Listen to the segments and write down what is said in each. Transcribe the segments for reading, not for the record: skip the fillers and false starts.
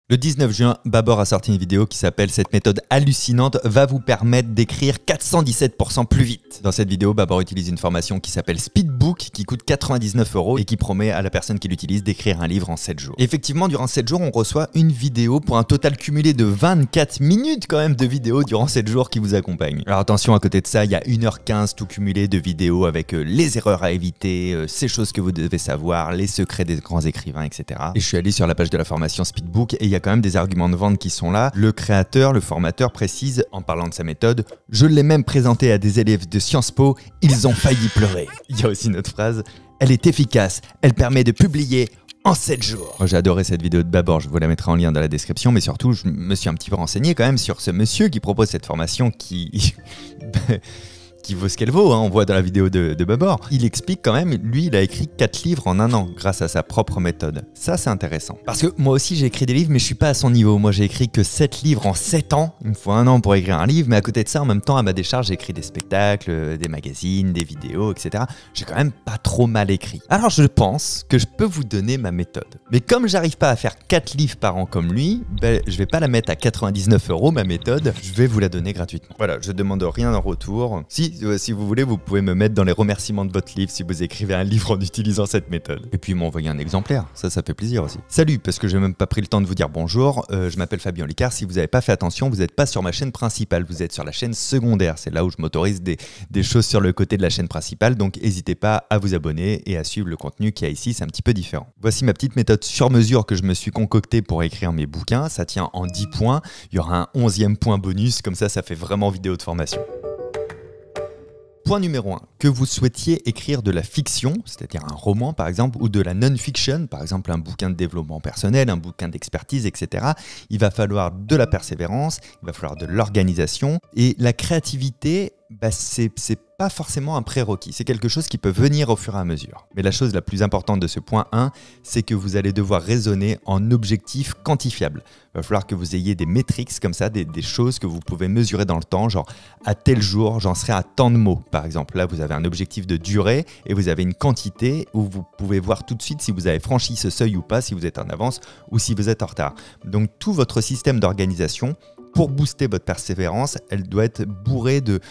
Le 19 juin, Babor a sorti une vidéo qui s'appelle « Cette méthode hallucinante va vous permettre d'écrire 417% plus vite ». Dans cette vidéo, Babor utilise une formation qui s'appelle Speedbook, qui coûte 99 € et qui promet à la personne qui l'utilise d'écrire un livre en 7 jours. Et effectivement, durant 7 jours, on reçoit une vidéo pour un total cumulé de 24 minutes quand même de vidéos durant 7 jours qui vous accompagnent. Alors attention, à côté de ça, il y a 1h15 tout cumulé de vidéos avec les erreurs à éviter, ces choses que vous devez savoir, les secrets des grands écrivains, etc. Et je suis allé sur la page de la formation Speedbook et il y a quand même des arguments de vente qui sont là. Le créateur, le formateur précise, en parlant de sa méthode, « Je l'ai même présenté à des élèves de Sciences Po, ils ont failli pleurer ». Il y a aussi une autre phrase, « Elle est efficace, elle permet de publier en 7 jours ». J'ai adoré cette vidéo de Babor, je vous la mettrai en lien dans la description, mais surtout, je me suis un petit peu renseigné quand même sur ce monsieur qui propose cette formation qui vaut ce qu'elle vaut, hein, on voit dans la vidéo de Babor. Il explique quand même, lui, il a écrit 4 livres en 1 an grâce à sa propre méthode. Ça, c'est intéressant. Parce que moi aussi, j'ai écrit des livres, mais je suis pas à son niveau. Moi, j'ai écrit que 7 livres en 7 ans. Il me faut 1 an pour écrire un livre, mais à côté de ça, en même temps, à ma décharge, j'ai écrit des spectacles, des magazines, des vidéos, etc. J'ai quand même pas trop mal écrit. Alors, je pense que je peux vous donner ma méthode. Mais comme j'arrive pas à faire 4 livres par an comme lui, ben, je vais pas la mettre à 99 €, ma méthode. Je vais vous la donner gratuitement. Voilà, je demande rien en retour. Si vous voulez, vous pouvez me mettre dans les remerciements de votre livre si vous écrivez un livre en utilisant cette méthode. Et puis m'envoyer un exemplaire, ça fait plaisir aussi. Salut, parce que j'ai même pas pris le temps de vous dire bonjour, je m'appelle Fabien Licard. Si vous n'avez pas fait attention, vous n'êtes pas sur ma chaîne principale, vous êtes sur la chaîne secondaire. C'est là où je m'autorise des choses sur le côté de la chaîne principale, donc n'hésitez pas à vous abonner et à suivre le contenu qu'il y a ici, c'est un petit peu différent. Voici ma petite méthode sur mesure que je me suis concoctée pour écrire mes bouquins. Ça tient en 10 points, il y aura un 11e point bonus, comme ça fait vraiment vidéo de formation. Point numéro 1, que vous souhaitiez écrire de la fiction, c'est-à-dire un roman par exemple, ou de la non-fiction, par exemple un bouquin de développement personnel, un bouquin d'expertise, etc. Il va falloir de la persévérance, il va falloir de l'organisation et la créativité, c'est pas forcément un prérequis, c'est quelque chose qui peut venir au fur et à mesure. Mais la chose la plus importante de ce point 1, c'est que vous allez devoir raisonner en objectifs quantifiables. Il va falloir que vous ayez des métriques comme ça, des choses que vous pouvez mesurer dans le temps, genre à tel jour, j'en serai à tant de mots. Par exemple, là vous avez un objectif de durée et vous avez une quantité où vous pouvez voir tout de suite si vous avez franchi ce seuil ou pas, si vous êtes en avance ou si vous êtes en retard. Donc tout votre système d'organisation, pour booster votre persévérance, elle doit être bourrée de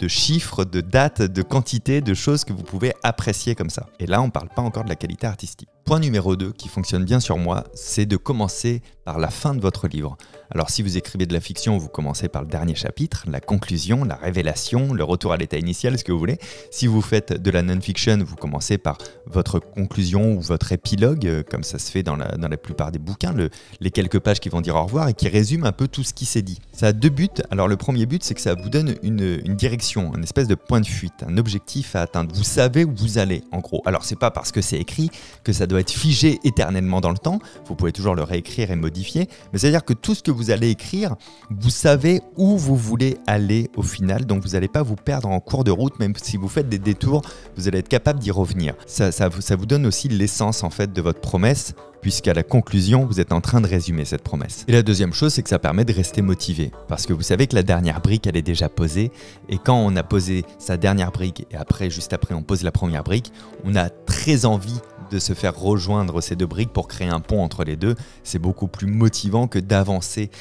chiffres, de dates, de quantités, de choses que vous pouvez apprécier comme ça. Et là, on ne parle pas encore de la qualité artistique. Point numéro 2 qui fonctionne bien sur moi, c'est de commencer par la fin de votre livre. Alors si vous écrivez de la fiction, vous commencez par le dernier chapitre, la conclusion, la révélation, le retour à l'état initial, ce que vous voulez. Si vous faites de la non-fiction, vous commencez par votre conclusion ou votre épilogue, comme ça se fait dans la plupart des bouquins, les quelques pages qui vont dire au revoir et qui résument un peu tout ce qui s'est dit. Ça a 2 buts. Alors le premier but, c'est que ça vous donne une direction, une espèce de point de fuite, un objectif à atteindre. Vous savez où vous allez, en gros. Alors c'est pas parce que c'est écrit que ça doit être figé éternellement dans le temps. Vous pouvez toujours le réécrire et modifier, mais c'est-à-dire que tout ce que vous allez écrire, vous savez où vous voulez aller au final, donc vous n'allez pas vous perdre en cours de route, même si vous faites des détours, vous allez être capable d'y revenir. Ça vous donne aussi l'essence en fait de votre promesse, puisqu'à la conclusion, vous êtes en train de résumer cette promesse. Et la deuxième chose, c'est que ça permet de rester motivé, parce que vous savez que la dernière brique, elle est déjà posée, et quand on a posé sa dernière brique, et après, juste après, on pose la première brique, on a très envie de se faire rejoindre ces 2 briques pour créer un pont entre les deux. C'est beaucoup plus motivant que d'avancer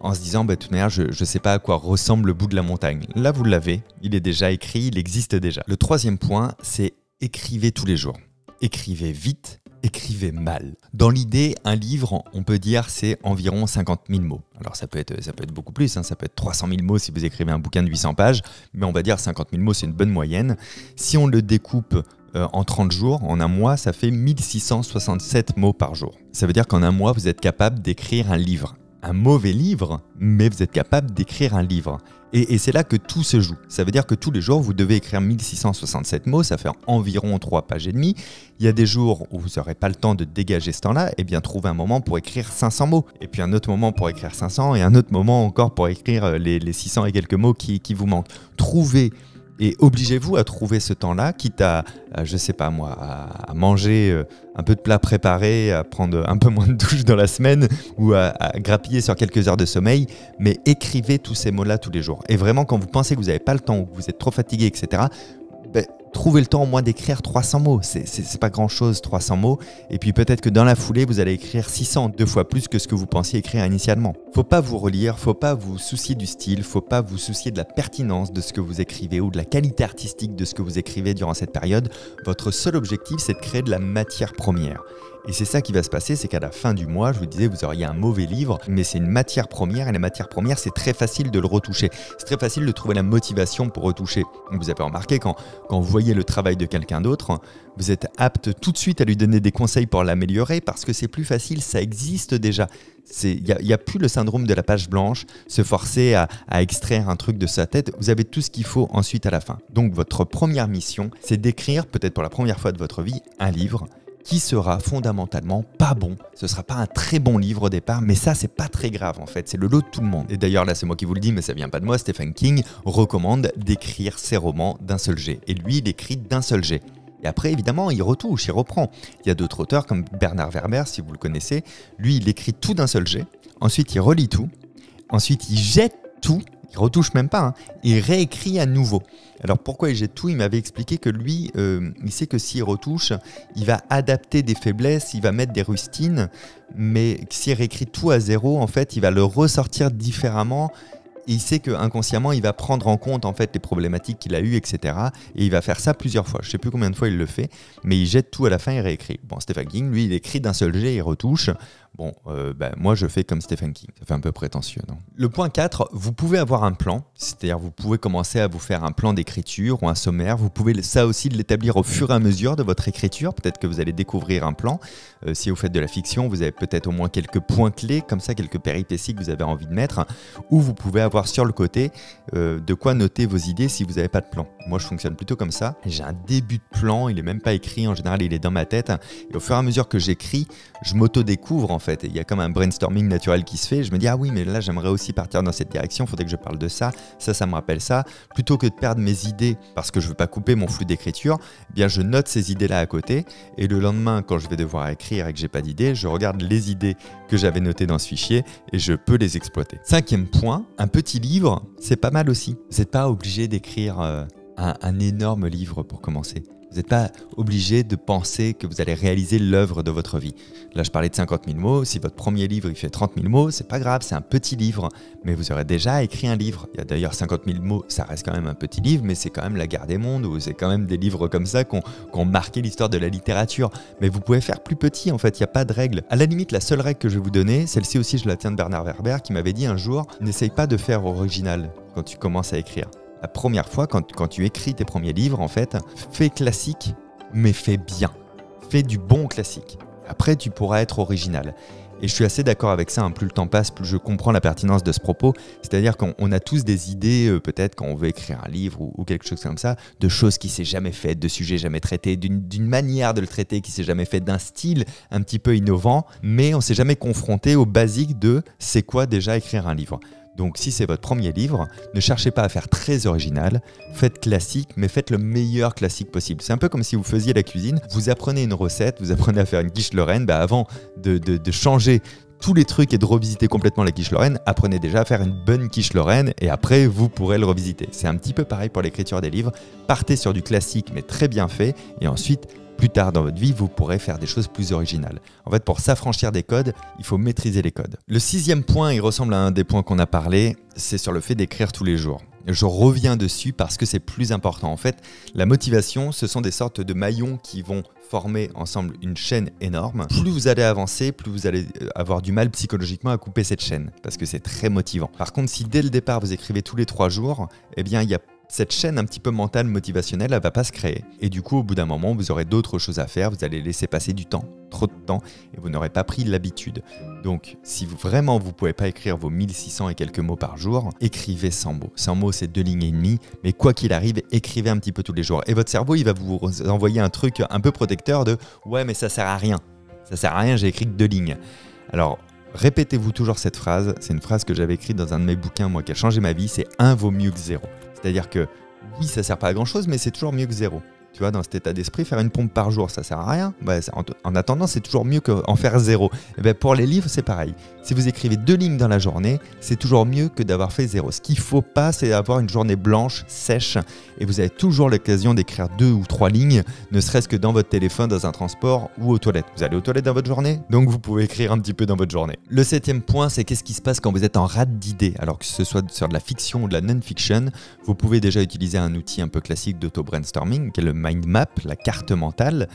en se disant, de toute manière, je ne sais pas à quoi ressemble le bout de la montagne. Là, vous l'avez, il est déjà écrit, il existe déjà. Le 3e point, c'est écrivez tous les jours. Écrivez vite, écrivez mal. Dans l'idée, un livre, on peut dire, c'est environ 50 000 mots. Alors ça peut être beaucoup plus, hein, ça peut être 300 000 mots si vous écrivez un bouquin de 800 pages, mais on va dire 50 000 mots, c'est une bonne moyenne. Si on le découpe en 30 jours, en un mois, ça fait 1667 mots par jour. Ça veut dire qu'en un mois, vous êtes capable d'écrire un livre. Un mauvais livre, mais vous êtes capable d'écrire un livre. Et c'est là que tout se joue. Ça veut dire que tous les jours, vous devez écrire 1667 mots, ça fait environ 3 pages et demie. Il y a des jours où vous n'aurez pas le temps de dégager ce temps-là, et bien trouvez un moment pour écrire 500 mots. Et puis un autre moment pour écrire 500, et un autre moment encore pour écrire les 600 et quelques mots qui vous manquent. Trouvez et obligez-vous à trouver ce temps-là, quitte à je sais pas moi, à manger un peu de plats préparés, à prendre un peu moins de douche dans la semaine ou à grappiller sur quelques heures de sommeil, mais écrivez tous ces mots-là tous les jours. Et vraiment, quand vous pensez que vous n'avez pas le temps ou que vous êtes trop fatigué, etc., trouvez le temps au moins d'écrire 300 mots. C'est pas grand chose 300 mots. Et puis peut-être que dans la foulée, vous allez écrire 600, 2 fois plus que ce que vous pensiez écrire initialement. Faut pas vous relire, faut pas vous soucier du style, faut pas vous soucier de la pertinence de ce que vous écrivez ou de la qualité artistique de ce que vous écrivez durant cette période. Votre seul objectif, c'est de créer de la matière première. Et c'est ça qui va se passer, c'est qu'à la fin du mois, je vous disais, vous auriez un mauvais livre, mais c'est une matière première, et la matière première, c'est très facile de le retoucher. C'est très facile de trouver la motivation pour retoucher. Vous avez remarqué, quand vous voyez le travail de quelqu'un d'autre, vous êtes apte tout de suite à lui donner des conseils pour l'améliorer, parce que c'est plus facile, ça existe déjà. Il n'y a plus le syndrome de la page blanche, se forcer à extraire un truc de sa tête. Vous avez tout ce qu'il faut ensuite à la fin. Donc votre première mission, c'est d'écrire, peut-être pour la première fois de votre vie, un livre qui sera fondamentalement pas bon. Ce sera pas un très bon livre au départ, mais ça, c'est pas très grave en fait. C'est le lot de tout le monde. Et d'ailleurs, là, c'est moi qui vous le dis, mais ça vient pas de moi. Stephen King recommande d'écrire ses romans d'un seul jet. Et lui, il écrit d'un seul jet. Et après, évidemment, il retouche, il reprend. Il y a d'autres auteurs comme Bernard Werber, si vous le connaissez. Lui, il écrit tout d'un seul jet. Ensuite, il relit tout. Ensuite, il jette tout. Il retouche même pas, hein. Il réécrit à nouveau. Alors pourquoi il jette tout? Il m'avait expliqué que lui, il sait que s'il retouche, il va adapter des faiblesses, il va mettre des rustines, mais s'il réécrit tout à zéro, en fait, il va le ressortir différemment. Et il sait qu'inconsciemment, il va prendre en compte en fait les problématiques qu'il a eues, etc. Et il va faire ça plusieurs fois. Je ne sais plus combien de fois il le fait, mais il jette tout à la fin et réécrit. Bon, Stephen King, lui, il écrit d'un seul jet et il retouche. Bon, moi, je fais comme Stephen King. Ça fait un peu prétentieux, non? Le point 4, vous pouvez avoir un plan. C'est-à-dire, vous pouvez commencer à vous faire un plan d'écriture ou un sommaire. Vous pouvez ça aussi l'établir au fur et à mesure de votre écriture. Peut-être que vous allez découvrir un plan. Si vous faites de la fiction, vous avez peut-être au moins quelques points clés, comme ça, quelques péripéties que vous avez envie de mettre. Ou vous pouvez avoir sur le côté de quoi noter vos idées si vous n'avez pas de plan. Moi, je fonctionne plutôt comme ça. J'ai un début de plan. Il n'est même pas écrit. En général, il est dans ma tête. Et au fur et à mesure que j'écris, je m'auto-découvre en fait. Il y a comme un brainstorming naturel qui se fait. Je me dis, ah oui, mais là, j'aimerais aussi partir dans cette direction. Il faudrait que je parle de ça. Ça me rappelle ça. Plutôt que de perdre mes idées parce que je ne veux pas couper mon flux d'écriture, eh bien, je note ces idées-là à côté. Et le lendemain, quand je vais devoir écrire et que j'ai pas d'idées, je regarde les idées que j'avais notées dans ce fichier et je peux les exploiter. 5e point, un petit livre, c'est pas mal aussi. Vous n'êtes pas obligé d'écrire un énorme livre pour commencer. Vous n'êtes pas obligé de penser que vous allez réaliser l'œuvre de votre vie. Là, je parlais de 50 000 mots. Si votre premier livre il fait 30 000 mots, c'est pas grave, c'est un petit livre. Mais vous aurez déjà écrit un livre. Il y a d'ailleurs 50 000 mots, ça reste quand même un petit livre, mais c'est quand même La Guerre des Mondes, ou c'est quand même des livres comme ça qui ont marqué l'histoire de la littérature. Mais vous pouvez faire plus petit, en fait, il n'y a pas de règle. À la limite, la seule règle que je vais vous donner, celle-ci aussi, je la tiens de Bernard Werber, qui m'avait dit un jour, n'essaye pas de faire original quand tu commences à écrire. La première fois, quand tu écris tes premiers livres, en fait, fais classique, mais fais bien. Fais du bon classique. Après, tu pourras être original. Et je suis assez d'accord avec ça, hein. Plus le temps passe, plus je comprends la pertinence de ce propos. C'est-à-dire qu'on a tous des idées, peut-être quand on veut écrire un livre ou quelque chose comme ça, de choses qui ne s'est jamais faites, de sujets jamais traités, d'une manière de le traiter qui ne s'est jamais faite, d'un style un petit peu innovant, mais on ne s'est jamais confronté au basique de c'est quoi déjà écrire un livre. Donc si c'est votre premier livre, ne cherchez pas à faire très original, faites classique, mais faites le meilleur classique possible. C'est un peu comme si vous faisiez la cuisine, vous apprenez une recette, vous apprenez à faire une quiche Lorraine, avant de changer tous les trucs et de revisiter complètement la quiche Lorraine, apprenez déjà à faire une bonne quiche Lorraine et après vous pourrez le revisiter. C'est un petit peu pareil pour l'écriture des livres, partez sur du classique mais très bien fait et ensuite plus tard dans votre vie, vous pourrez faire des choses plus originales. En fait, pour s'affranchir des codes, il faut maîtriser les codes. Le 6e point, il ressemble à un des points qu'on a parlé, c'est sur le fait d'écrire tous les jours. Je reviens dessus parce que c'est plus important. En fait, la motivation, ce sont des sortes de maillons qui vont former ensemble une chaîne énorme. Plus vous allez avancer, plus vous allez avoir du mal psychologiquement à couper cette chaîne parce que c'est très motivant. Par contre, si dès le départ, vous écrivez tous les 3 jours, eh bien, il y a cette chaîne un petit peu mentale, motivationnelle, elle va pas se créer. Et du coup, au bout d'un moment, vous aurez d'autres choses à faire, vous allez laisser passer du temps, trop de temps, et vous n'aurez pas pris l'habitude. Donc, si vraiment vous pouvez pas écrire vos 1600 et quelques mots par jour, écrivez 100 mots. 100 mots, c'est 2 lignes et demie, mais quoi qu'il arrive, écrivez un petit peu tous les jours. Et votre cerveau, il va vous envoyer un truc un peu protecteur de « ouais, mais ça sert à rien. Ça sert à rien, j'ai écrit que 2 lignes. » Alors, répétez-vous toujours cette phrase. C'est une phrase que j'avais écrite dans un de mes bouquins, moi, qui a changé ma vie, c'est 1 vaut mieux que 0. C'est-à-dire que oui, ça sert pas à grand-chose, mais c'est toujours mieux que 0. Tu vois, dans cet état d'esprit, faire une pompe par jour, ça sert à rien. Bah, en attendant, c'est toujours mieux qu'en faire 0. Et ben, pour les livres, c'est pareil. Si vous écrivez 2 lignes dans la journée, c'est toujours mieux que d'avoir fait 0. Ce qu'il ne faut pas, c'est avoir une journée blanche, sèche, et vous avez toujours l'occasion d'écrire 2 ou 3 lignes, ne serait-ce que dans votre téléphone, dans un transport ou aux toilettes. Vous allez aux toilettes dans votre journée, donc vous pouvez écrire un petit peu dans votre journée. Le 7e point, c'est qu'est-ce qui se passe quand vous êtes en rate d'idées. Alors que ce soit sur de la fiction ou de la non-fiction, vous pouvez déjà utiliser un outil un peu classique d'auto-brainstorming, qui est le mind map, la carte mentale.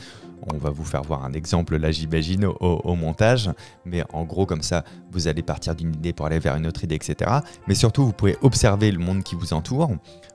On va vous faire voir un exemple là, j'imagine, au montage, mais en gros comme ça, vous allez partir d'une idée pour aller vers une autre idée, etc. Mais surtout, vous pouvez observer le monde qui vous entoure.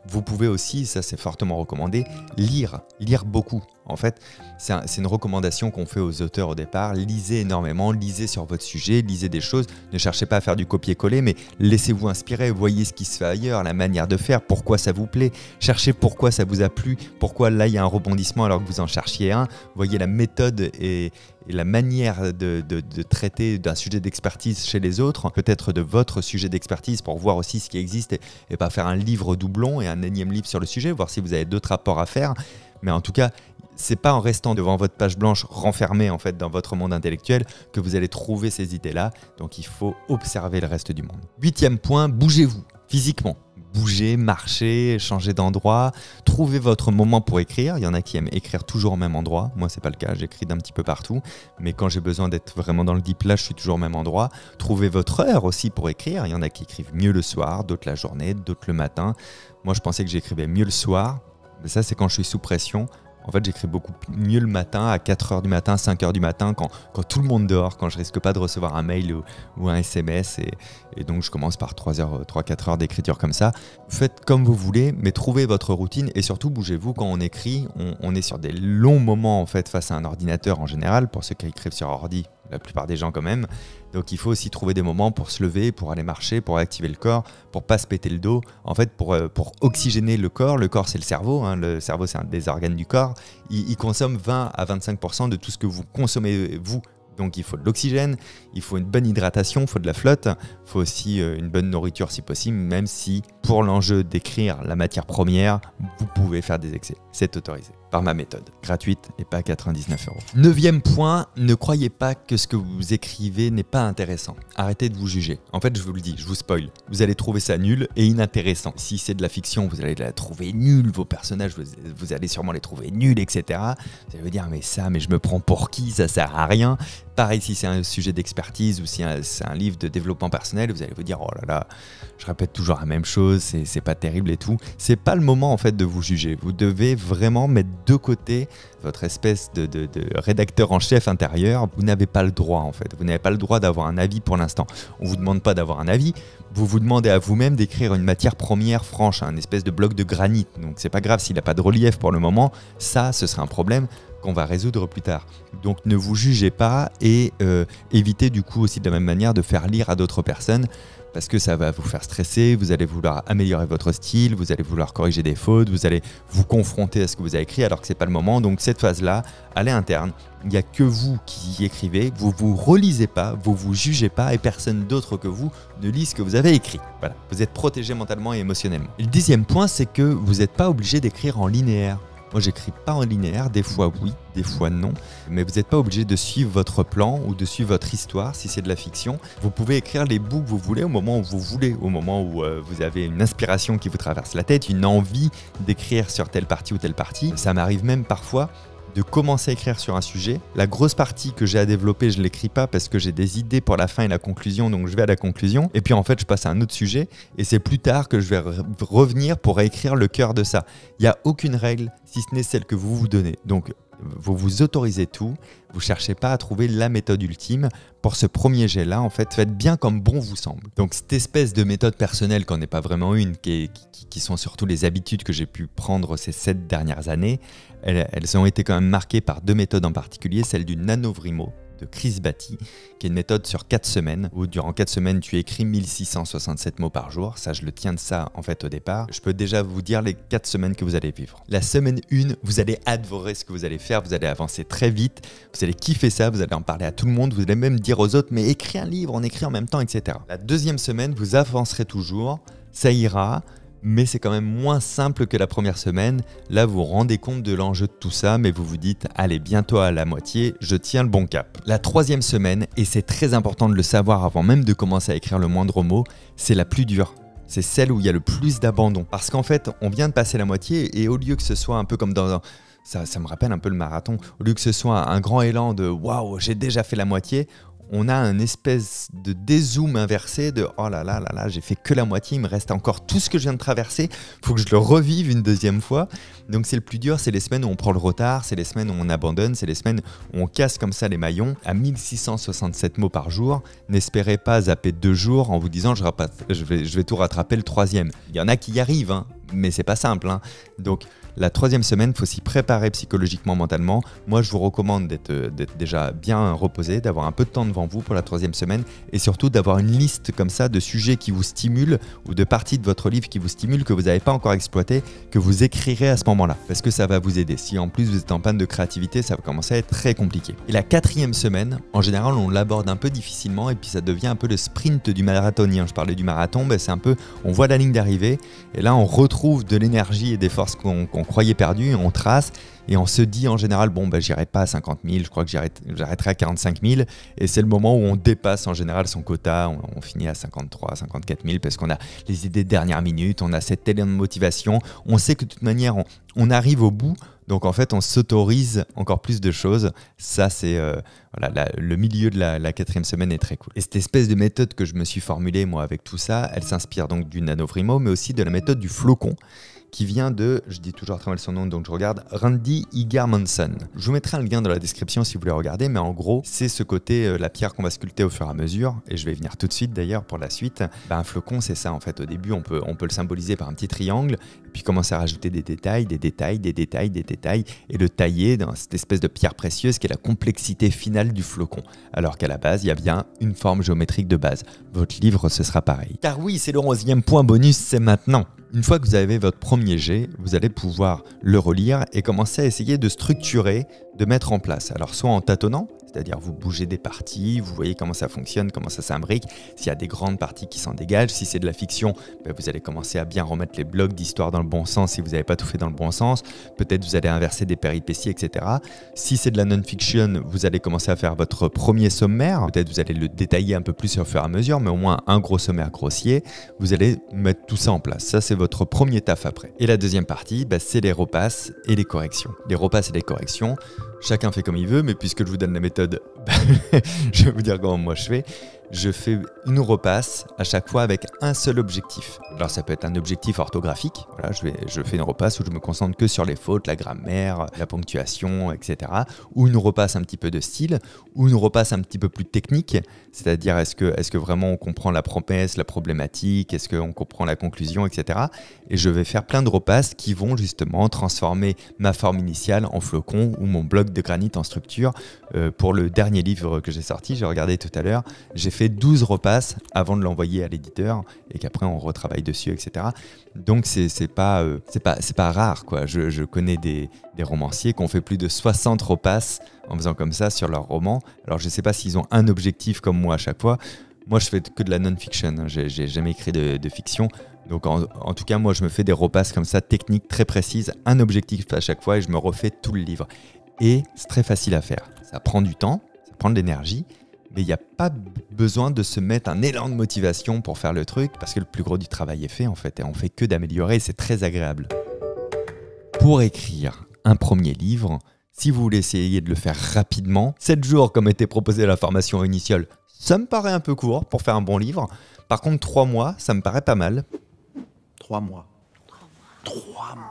Vous pouvez aussi, ça c'est fortement recommandé, lire beaucoup. En fait, c'est une recommandation qu'on fait aux auteurs au départ. Lisez énormément, lisez sur votre sujet, lisez des choses. Ne cherchez pas à faire du copier-coller, mais laissez-vous inspirer. Voyez ce qui se fait ailleurs, la manière de faire, pourquoi ça vous plaît. Cherchez pourquoi ça vous a plu, pourquoi là il y a un rebondissement alors que vous en cherchiez un. Voyez la méthode et la manière de traiter d'un sujet d'expertise chez les autres, peut-être de votre sujet d'expertise pour voir aussi ce qui existe et pas faire un livre doublon et un énième livre sur le sujet, voir si vous avez d'autres rapports à faire. Mais en tout cas, c'est pas en restant devant votre page blanche renfermée en fait dans votre monde intellectuel que vous allez trouver ces idées-là. Donc il faut observer le reste du monde. 8e point, bougez-vous physiquement. Bougez, marchez, changez d'endroit, trouvez votre moment pour écrire. Il y en a qui aiment écrire toujours au même endroit. Moi, c'est pas le cas, j'écris d'un petit peu partout. Mais quand j'ai besoin d'être vraiment dans le deep là, je suis toujours au même endroit. Trouvez votre heure aussi pour écrire. Il y en a qui écrivent mieux le soir, d'autres la journée, d'autres le matin. Moi, je pensais que j'écrivais mieux le soir. Mais ça, c'est quand je suis sous pression. En fait, j'écris beaucoup mieux le matin, à 4h du matin, 5h du matin, quand tout le monde dort, quand je risque pas de recevoir un mail ou un SMS. Et donc, je commence par 3-4 heures d'écriture comme ça. Faites comme vous voulez, mais trouvez votre routine et surtout, bougez-vous. Quand on écrit, on est sur des longs moments en fait, face à un ordinateur en général, pour ceux qui écrivent sur ordi, la plupart des gens quand même. Donc il faut aussi trouver des moments pour se lever, pour aller marcher, pour activer le corps, pour pas se péter le dos. En fait, pour oxygéner le corps c'est le cerveau, hein. Le cerveau c'est un des organes du corps. Il consomme 20 à 25% de tout ce que vous consommez vous. Donc il faut de l'oxygène, il faut une bonne hydratation, il faut de la flotte, il faut aussi une bonne nourriture si possible, même si pour l'enjeu d'écrire la matière première, vous pouvez faire des excès. C'est autorisé par ma méthode, gratuite et pas 99 €. 9e point, ne croyez pas que ce que vous écrivez n'est pas intéressant. Arrêtez de vous juger. En fait, je vous le dis, je vous spoil. Vous allez trouver ça nul et inintéressant. Si c'est de la fiction, vous allez la trouver nulle, vos personnages, vous allez sûrement les trouver nuls, etc. Vous allez vous dire, mais je me prends pour qui, ça sert à rien. Pareil, si c'est un sujet d'expertise ou si c'est un livre de développement personnel, vous allez vous dire, oh là là, je répète toujours la même chose, c'est pas terrible et tout. C'est pas le moment en fait de vous juger. Vous devez vraiment mettre de côté votre espèce de rédacteur en chef intérieur. Vous n'avez pas le droit en fait. Vous n'avez pas le droit d'avoir un avis pour l'instant. On vous demande pas d'avoir un avis. Vous vous demandez à vous-même d'écrire une matière première franche, un espèce de bloc de granit. Donc c'est pas grave s'il n'a pas de relief pour le moment. Ça, ce sera un problème qu'on va résoudre plus tard. Donc ne vous jugez pas et évitez du coup aussi de la même manière de faire lire à d'autres personnes parce que ça va vous faire stresser, vous allez vouloir améliorer votre style, vous allez vouloir corriger des fautes, vous allez vous confronter à ce que vous avez écrit alors que c'est pas le moment. Donc cette phase-là, elle est interne. Il n'y a que vous qui y écrivez, vous vous relisez pas, vous vous jugez pas et personne d'autre que vous ne lit ce que vous avez écrit. Voilà, vous êtes protégé mentalement et émotionnellement. Et le 10e point, c'est que vous n'êtes pas obligé d'écrire en linéaire. Moi, j'écris pas en linéaire, des fois oui, des fois non, mais vous n'êtes pas obligé de suivre votre plan ou de suivre votre histoire si c'est de la fiction. Vous pouvez écrire les bouts que vous voulez au moment où vous voulez, au moment où vous avez une inspiration qui vous traverse la tête, une envie d'écrire sur telle partie ou telle partie. Ça m'arrive même parfois de commencer à écrire sur un sujet. La grosse partie que j'ai à développer, je ne l'écris pas parce que j'ai des idées pour la fin et la conclusion, donc je vais à la conclusion. Et puis en fait, je passe à un autre sujet et c'est plus tard que je vais revenir pour réécrire le cœur de ça. Il n'y a aucune règle, si ce n'est celle que vous vous donnez. Donc, vous vous autorisez tout, vous ne cherchez pas à trouver la méthode ultime. Pour ce premier jet-là, en fait, faites bien comme bon vous semble. Donc cette espèce de méthode personnelle, qu'on n'est pas vraiment une, qui sont surtout les habitudes que j'ai pu prendre ces 7 dernières années, elles ont été quand même marquées par 2 méthodes en particulier, celle du NaNoWriMo de Chris Batty, qui est une méthode sur 4 semaines, où durant 4 semaines, tu écris 1667 mots par jour. Ça, je le tiens de ça, en fait, au départ. Je peux déjà vous dire les 4 semaines que vous allez vivre. La semaine 1, vous allez adorer ce que vous allez faire, vous allez avancer très vite, vous allez kiffer ça, vous allez en parler à tout le monde, vous allez même dire aux autres, mais écris un livre, on écrit en même temps, etc. La 2e semaine, vous avancerez toujours, ça ira, mais c'est quand même moins simple que la première semaine. Là, vous vous rendez compte de l'enjeu de tout ça, mais vous vous dites, allez, bientôt à la moitié, je tiens le bon cap. La troisième semaine, et c'est très important de le savoir avant même de commencer à écrire le moindre mot, c'est la plus dure. C'est celle où il y a le plus d'abandon. Parce qu'en fait, on vient de passer la moitié et au lieu que ce soit un peu comme dans... Ça me rappelle un peu le marathon. Au lieu que ce soit un grand élan de « waouh, j'ai déjà fait la moitié », on a une espèce de dézoom inversé de « oh là là là là, j'ai fait que la moitié, il me reste encore tout ce que je viens de traverser, il faut que je le revive une deuxième fois ». Donc c'est le plus dur, c'est les semaines où on prend le retard, c'est les semaines où on abandonne, c'est les semaines où on casse comme ça les maillons. À 1667 mots par jour, n'espérez pas zapper 2 jours en vous disant je vais tout rattraper le troisième. Il y en a qui y arrivent, hein, mais c'est pas simple. Hein. Donc la troisième semaine, il faut s'y préparer psychologiquement, mentalement. Moi, je vous recommande d'être déjà bien reposé, d'avoir un peu de temps devant vous pour la troisième semaine et surtout d'avoir une liste comme ça de sujets qui vous stimulent ou de parties de votre livre qui vous stimulent, que vous n'avez pas encore exploité, que vous écrirez à ce moment-là parce que ça va vous aider. Si en plus vous êtes en panne de créativité, ça va commencer à être très compliqué. Et la quatrième semaine, en général, on l'aborde un peu difficilement et puis ça devient un peu le sprint du marathonien. Je parlais du marathon, c'est un peu, on voit la ligne d'arrivée et là on retrouve de l'énergie et des forces qu'on croyait perdues, on trace et on se dit en général, bon j'irai pas à 50 000, je crois que j'arrêterai à 45 000 et c'est le moment où on dépasse en général son quota, on finit à 53, 54 000 parce qu'on a les idées de dernière minute, on a cette élan de motivation, on sait que de toute manière on arrive au bout, donc en fait on s'autorise encore plus de choses. Ça c'est le milieu de la quatrième semaine est très cool. Et cette espèce de méthode que je me suis formulée moi avec tout ça, elle s'inspire donc du NaNoWriMo mais aussi de la méthode du flocon qui vient de, je dis toujours très mal son nom donc je regarde, Randy Egarmonson. Je vous mettrai un lien dans la description si vous voulez regarder, mais en gros c'est ce côté, la pierre qu'on va sculpter au fur et à mesure, et je vais y venir tout de suite d'ailleurs pour la suite. Un flocon c'est ça en fait, au début on peut le symboliser par un petit triangle, et puis commencer à rajouter des détails, et le tailler dans cette espèce de pierre précieuse qui est la complexité finale du flocon, alors qu'à la base il y a bien une forme géométrique de base. Votre livre ce sera pareil. Car oui, c'est le 11e point bonus, c'est maintenant. Une fois que vous avez votre premier jet, vous allez pouvoir le relire et commencer à essayer de structurer, de mettre en place. Alors soit en tâtonnant, c'est-à-dire vous bougez des parties, vous voyez comment ça fonctionne, comment ça s'imbrique, s'il y a des grandes parties qui s'en dégagent. Si c'est de la fiction, vous allez commencer à bien remettre les blocs d'histoire dans le bon sens si vous n'avez pas tout fait dans le bon sens. Peut-être vous allez inverser des péripéties, etc. Si c'est de la non-fiction, vous allez commencer à faire votre premier sommaire. Peut-être vous allez le détailler un peu plus au fur et à mesure, mais au moins un gros sommaire grossier. Vous allez mettre tout ça en place. Ça, c'est votre premier taf après. Et la deuxième partie, c'est les repasses et les corrections. Les repasses et les corrections, chacun fait comme il veut, mais puisque je vous donne la méthode, je vais vous dire comment moi je fais. Je fais une repasse à chaque fois avec un seul objectif. Alors ça peut être un objectif orthographique. Voilà, je fais une repasse où je me concentre que sur les fautes, la grammaire, la ponctuation, etc. Ou une repasse un petit peu de style, ou une repasse un petit peu plus technique. C'est-à-dire est-ce que vraiment on comprend la promesse, la problématique, est-ce qu'on comprend la conclusion, etc. Et je vais faire plein de repasses qui vont justement transformer ma forme initiale en flocon ou mon bloc de granit en structure. Pour le dernier livre que j'ai sorti, j'ai regardé tout à l'heure, j'ai fait 12 repasses avant de l'envoyer à l'éditeur et qu'après on retravaille dessus, etc. Donc c'est pas rare quoi. Je connais des romanciers qui ont fait plus de 60 repasses en faisant comme ça sur leur roman. Alors je sais pas s'ils ont un objectif comme moi à chaque fois. Moi je fais que de la non-fiction, hein. J'ai jamais écrit de fiction. Donc en tout cas moi je me fais des repasses comme ça, techniques très précises, un objectif à chaque fois et je me refais tout le livre. Et c'est très facile à faire. Ça prend du temps, ça prend de l'énergie. Mais il n'y a pas besoin de se mettre un élan de motivation pour faire le truc parce que le plus gros du travail est fait en fait et on fait que d'améliorer et c'est très agréable. Pour écrire un premier livre, si vous voulez essayer de le faire rapidement, 7 jours comme était proposé à la formation initiale, ça me paraît un peu court pour faire un bon livre. Par contre 3 mois, ça me paraît pas mal. 3 mois. 3 mois.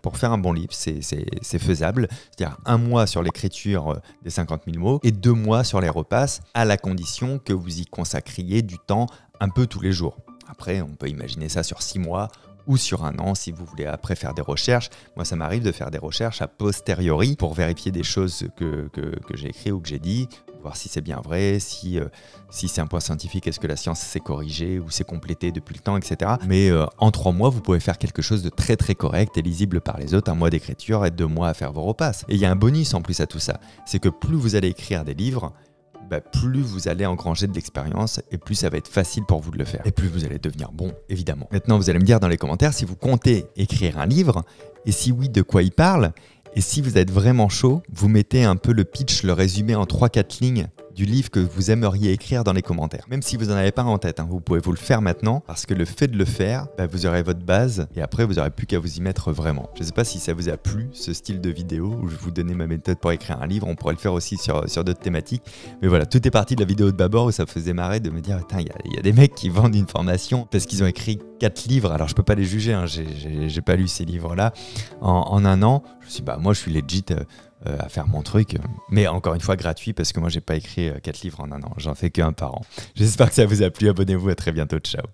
Pour faire un bon livre, c'est faisable. C'est-à-dire 1 mois sur l'écriture des 50 000 mots et 2 mois sur les repasses, à la condition que vous y consacriez du temps un peu tous les jours. Après, on peut imaginer ça sur 6 mois ou sur 1 an si vous voulez après faire des recherches. Moi, ça m'arrive de faire des recherches a posteriori pour vérifier des choses que j'ai écrites ou que j'ai dit, voir si c'est bien vrai, si c'est un point scientifique, est-ce que la science s'est corrigée ou s'est complétée depuis le temps, etc. Mais en 3 mois, vous pouvez faire quelque chose de très très correct et lisible par les autres, 1 mois d'écriture et 2 mois à faire vos repasses. Et il y a un bonus en plus à tout ça, c'est que plus vous allez écrire des livres, plus vous allez engranger de l'expérience et plus ça va être facile pour vous de le faire. Et plus vous allez devenir bon, évidemment. Maintenant, vous allez me dire dans les commentaires si vous comptez écrire un livre et si oui, de quoi il parle. Et si vous êtes vraiment chaud, vous mettez un peu le pitch, le résumé en 3-4 lignes du livre que vous aimeriez écrire dans les commentaires. Même si vous n'en avez pas en tête, vous pouvez vous le faire maintenant parce que le fait de le faire, vous aurez votre base et après vous n'aurez plus qu'à vous y mettre vraiment. Je ne sais pas si ça vous a plu, ce style de vidéo où je vous donnais ma méthode pour écrire un livre. On pourrait le faire aussi sur d'autres thématiques. Mais voilà, tout est parti de la vidéo de Babor où ça me faisait marrer de me dire « il y a des mecs qui vendent une formation parce qu'ils ont écrit 4 livres. » Alors je peux pas les juger, j'ai pas lu ces livres-là en un an. Je me suis dit, moi je suis legit à faire mon truc, mais encore une fois gratuit parce que moi j'ai pas écrit 4 livres en un an, j'en fais qu'un par an. J'espère que ça vous a plu, abonnez-vous, à très bientôt, ciao.